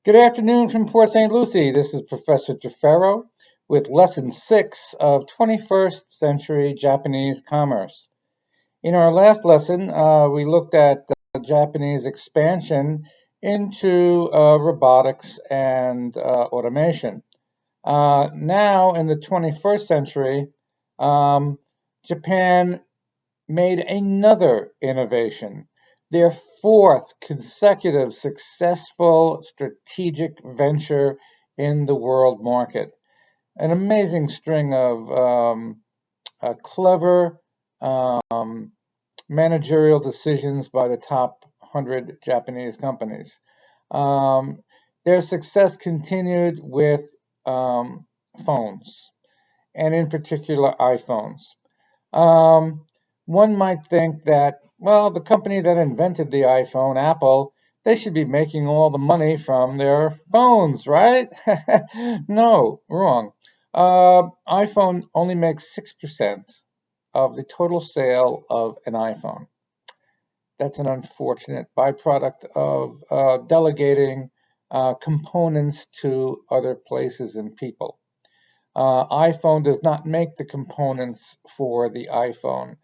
Good afternoon from Port St. Lucie. This is Professor DeFerro with Lesson 6 of 21st Century Japanese Commerce. In our last lesson, we looked at Japanese expansion into robotics and automation. Now, in the 21st century, Japan made another innovation, their fourth consecutive successful strategic venture in the world market. An amazing string of clever managerial decisions by the top 100 Japanese companies. Their success continued with phones, and in particular iPhones. One might think that, well, the company that invented the iPhone, Apple, they should be making all the money from their phones, right? No, wrong. iPhone only makes 6% of the total sale of an iPhone. That's an unfortunate byproduct of delegating components to other places and people. iPhone does not make the components for the iPhone.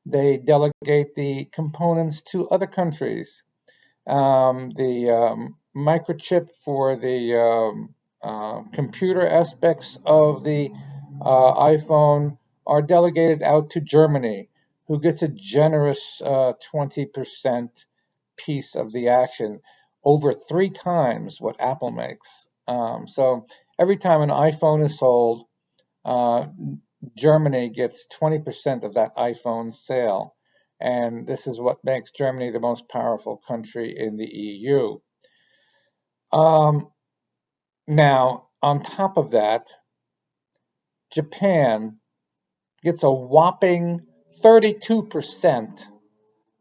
They delegate the components to other countries. The microchip for the computer aspects of the iPhone are delegated out to Germany, who gets a generous 20% piece of the action, over 3 times what Apple makes. So every time an iPhone is sold, Germany gets 20% of that iPhone sale. And this is what makes Germany the most powerful country in the EU. Now, on top of that, Japan gets a whopping 32%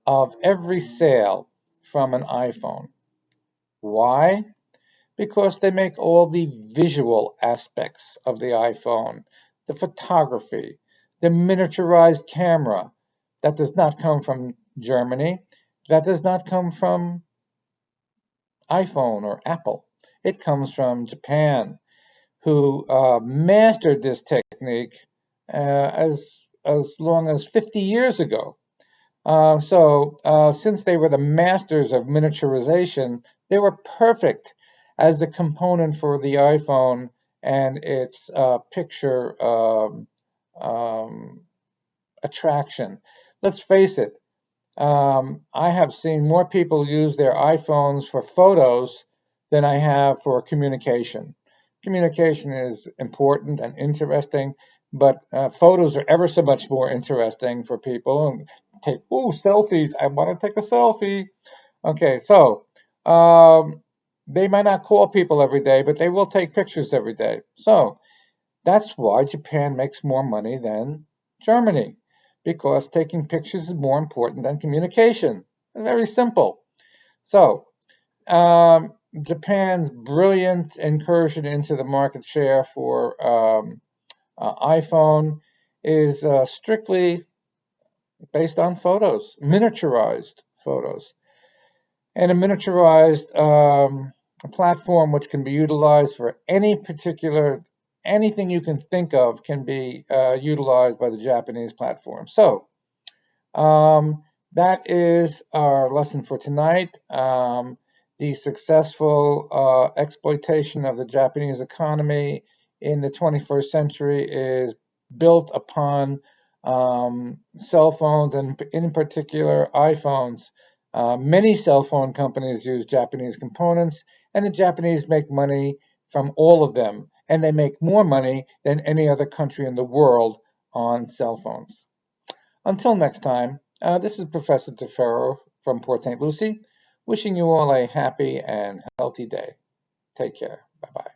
of every sale from an iPhone. Why? Because they make all the visual aspects of the iPhone, the photography, the miniaturized camera. That does not come from Germany. That does not come from iPhone or Apple. It comes from Japan, who mastered this technique as long as 50 years ago. So since they were the masters of miniaturization, they were perfect as the component for the iPhone and its picture attraction. Let's face it, I have seen more people use their iPhones for photos than I have for communication. Communication is important and interesting, but photos are ever so much more interesting for people. Selfies. I want to take a selfie. Okay, so they might not call people every day, but they will take pictures every day. So that's why Japan makes more money than Germany, because taking pictures is more important than communication. Very simple. So Japan's brilliant incursion into the market share for iPhone is strictly based on photos, miniaturized photos. And a miniaturized platform which can be utilized for anything you can think of can be utilized by the Japanese platform. So that is our lesson for tonight. The successful exploitation of the Japanese economy in the 21st century is built upon cell phones, and in particular iPhones. Many cell phone companies use Japanese components, and the Japanese make money from all of them, and they make more money than any other country in the world on cell phones. Until next time, this is Professor DeFerro from Port St. Lucie, wishing you all a happy and healthy day. Take care. Bye-bye.